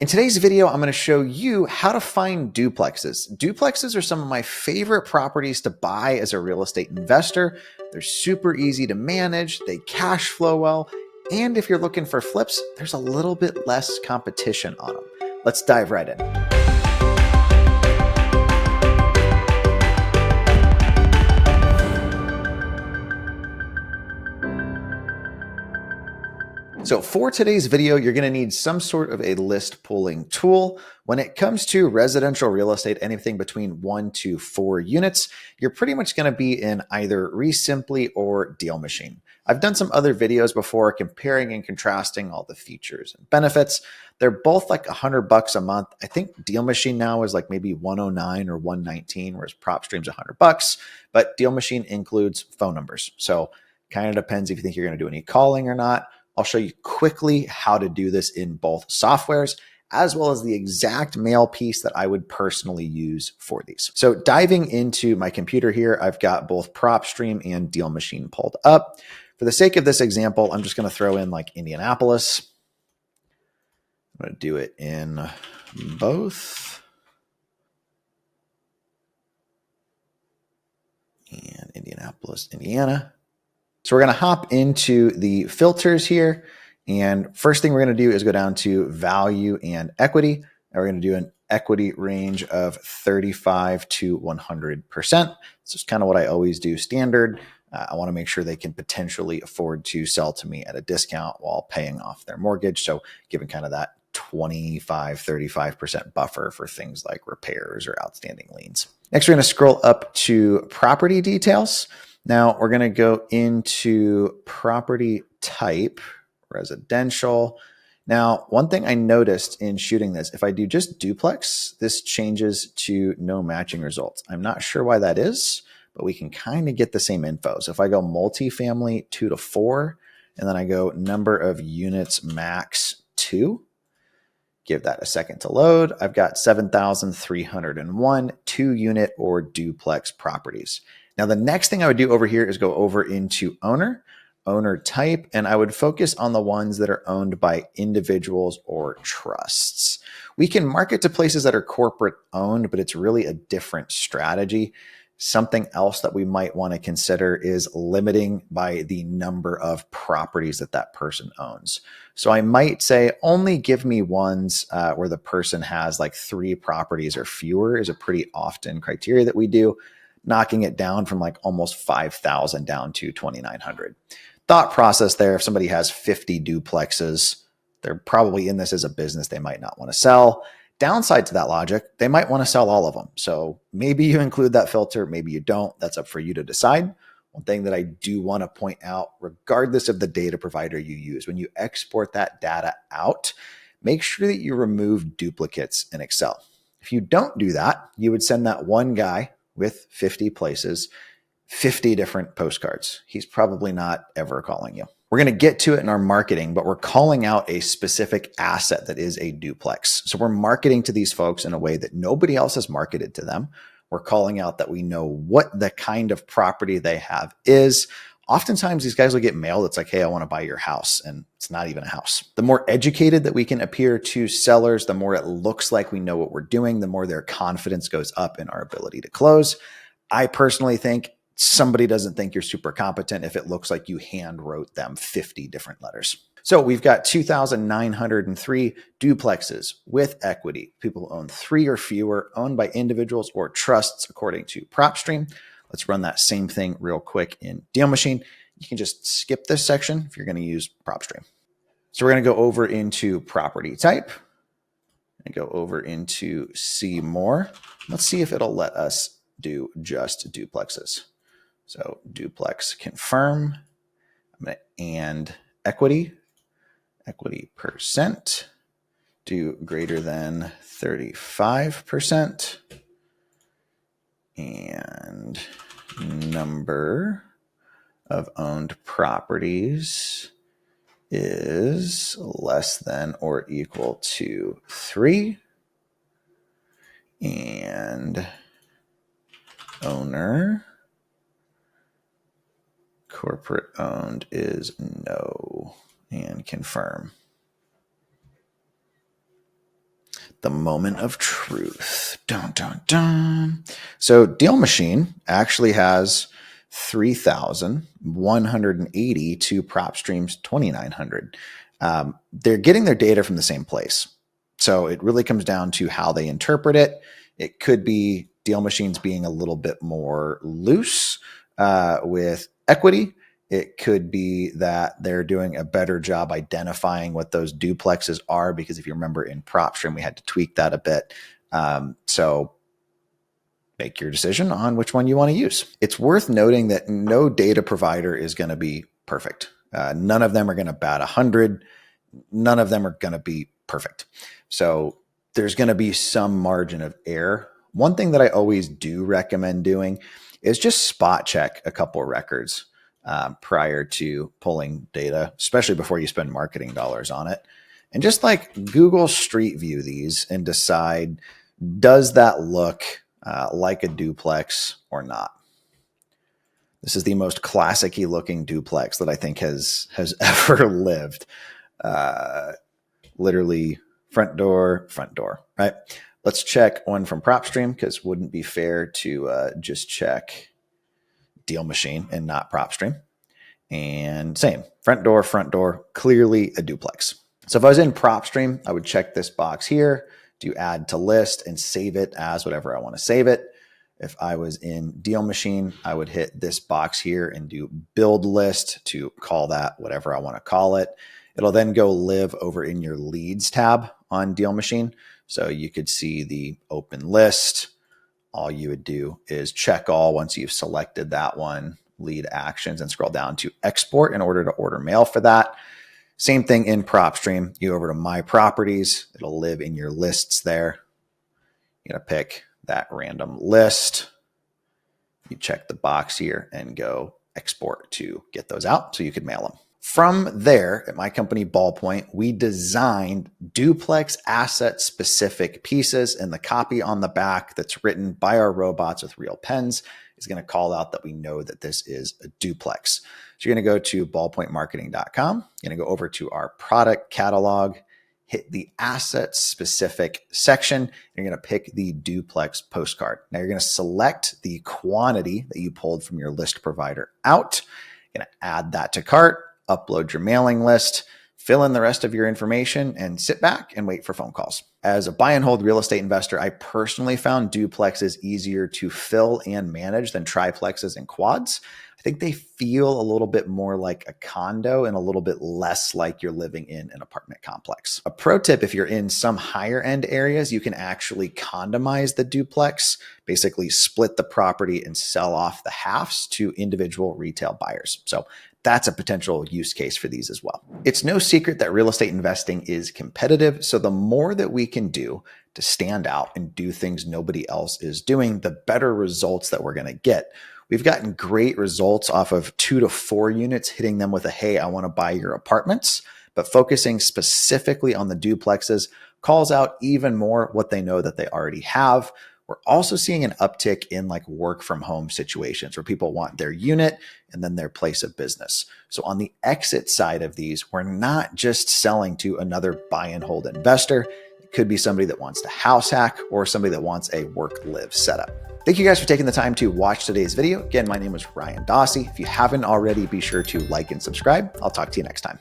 In today's video, I'm going to show you how to find duplexes. Duplexes are some of my favorite properties to buy as a real estate investor. They're super easy to manage, they cash flow well, and if you're looking for flips, there's a little bit less competition on them. Let's dive right in. So for today's video, you're going to need some sort of a list pulling tool. When it comes to residential real estate, anything between 1 to 4 units, you're pretty much going to be in either Simply or Deal Machine. I've done some other videos before comparing and contrasting all the features and benefits. They're both like $100 a month. I think Deal Machine now is like maybe 109 or 119, whereas PropStream's $100. But Deal Machine includes phone numbers. So kind of depends if you think you're going to do any calling or not. I'll show you quickly how to do this in both softwares, as well as the exact mail piece that I would personally use for these. So diving into my computer here, I've got both PropStream and Deal Machine pulled up. For the sake of this example, I'm just going to throw in like Indianapolis. I'm going to do it in both. And Indianapolis, Indiana. So we're going to hop into the filters here. And first thing we're going to do is go down to value and equity. And we're going to do an equity range of 35 to 100%. This is kind of what I always do standard. I want to make sure they can potentially afford to sell to me at a discount while paying off their mortgage. So giving kind of that 25, 35% buffer for things like repairs or outstanding liens. Next, we're going to scroll up to property details. Now we're going to go into property type, residential. Now, one thing I noticed in shooting this, if I do just duplex, this changes to no matching results. I'm not sure why that is, but we can kind of get the same info. So if I go multifamily 2 to 4, and then I go number of units max 2, give that a second to load. I've got 7,301 2-unit or duplex properties. Now, the next thing I would do over here is go over into owner type, and I would focus on the ones that are owned by individuals or trusts. We can market to places that are corporate owned, but it's really a different strategy. Something else that we might want to consider is limiting by the number of properties that that person owns. So I might say only give me ones where the person has like 3 properties or fewer is a pretty often criteria that we do, knocking it down from like almost 5,000 down to 2,900. Thought process there, if somebody has 50 duplexes, they're probably in this as a business they might not want to sell. Downside to that logic, they might want to sell all of them. So maybe you include that filter, maybe you don't. That's up for you to decide. One thing that I do want to point out, regardless of the data provider you use, when you export that data out, make sure that you remove duplicates in Excel. If you don't do that, you would send that one guy with 50 places, 50 different postcards. He's probably not ever calling you. We're going to get to it in our marketing, but we're calling out a specific asset that is a duplex. So we're marketing to these folks in a way that nobody else has marketed to them. We're calling out that we know what the kind of property they have is. Oftentimes these guys will get mail that's like, hey, I want to buy your house. And it's not even a house. The more educated that we can appear to sellers, the more it looks like we know what we're doing, the more their confidence goes up in our ability to close. I personally think somebody doesn't think you're super competent if it looks like you hand wrote them 50 different letters. So we've got 2,903 duplexes with equity. People who own 3 or fewer, owned by individuals or trusts, according to PropStream. Let's run that same thing real quick in Deal Machine. You can just skip this section if you're going to use PropStream. So we're going to go over into property type and go over into see more. Let's see if it'll let us do just duplexes. So duplex confirm. I'm going to and equity percent, do greater than 35%, and number of owned properties is less than or equal to 3, and owner corporate owned is no, and confirm. The moment of truth. Dun, dun, dun. So Deal Machine actually has 3,180 to PropStream's 2,900. They're getting their data from the same place. So it really comes down to how they interpret it. It could be Deal Machines being a little bit more loose with equity. It could be that they're doing a better job identifying what those duplexes are, because if you remember in PropStream, we had to tweak that a bit. So make your decision on which one you want to use. It's worth noting that no data provider is going to be perfect. None of them are going to bat 100. None of them are going to be perfect. So there's going to be some margin of error. One thing that I always do recommend doing is just spot check a couple of records prior to pulling data, especially before you spend marketing dollars on it. And just like Google Street View these and decide, does that look like a duplex or not? This is the most classic-y looking duplex that I think has ever lived. Literally front door, right? Let's check one from PropStream, because it wouldn't be fair to just check Deal Machine and not PropStream. And same, front door, clearly a duplex. So if I was in PropStream, I would check this box here, do add to list, and save it as whatever I want to save it. If I was in Deal Machine, I would hit this box here and do build list to call that whatever I want to call it. It'll then go live over in your leads tab on Deal Machine. So you could see the open list. All you would do is check all once you've selected that one, lead actions, and scroll down to export in order to order mail for that. Same thing in PropStream. You go over to My Properties. It'll live in your lists there. You're going to pick that random list. You check the box here and go export to get those out so you could mail them. From there, at my company Ballpoint, we designed duplex asset specific pieces, and the copy on the back that's written by our robots with real pens is going to call out that we know that this is a duplex. So you're going to go to ballpointmarketing.com. You're going to go over to our product catalog, hit the asset specific section. You're going to pick the duplex postcard. Now you're going to select the quantity that you pulled from your list provider out. You're going to add that to cart, upload your mailing list, fill in the rest of your information, and sit back and wait for phone calls. As a buy and hold real estate investor, I personally found duplexes easier to fill and manage than triplexes and quads. I think they feel a little bit more like a condo and a little bit less like you're living in an apartment complex. A pro tip, if you're in some higher end areas, you can actually condomize the duplex, basically split the property and sell off the halves to individual retail buyers. So that's a potential use case for these as well. It's no secret that real estate investing is competitive. So the more that we can do to stand out and do things nobody else is doing, the better results that we're going to get. We've gotten great results off of 2 to 4 units, hitting them with a, hey, I want to buy your apartments, but focusing specifically on the duplexes calls out even more what they know that they already have. We're also seeing an uptick in like work from home situations where people want their unit and then their place of business. So on the exit side of these, we're not just selling to another buy and hold investor. It could be somebody that wants to house hack or somebody that wants a work live setup. Thank you guys for taking the time to watch today's video. Again, my name is Ryan Dossey. If you haven't already, be sure to like and subscribe. I'll talk to you next time.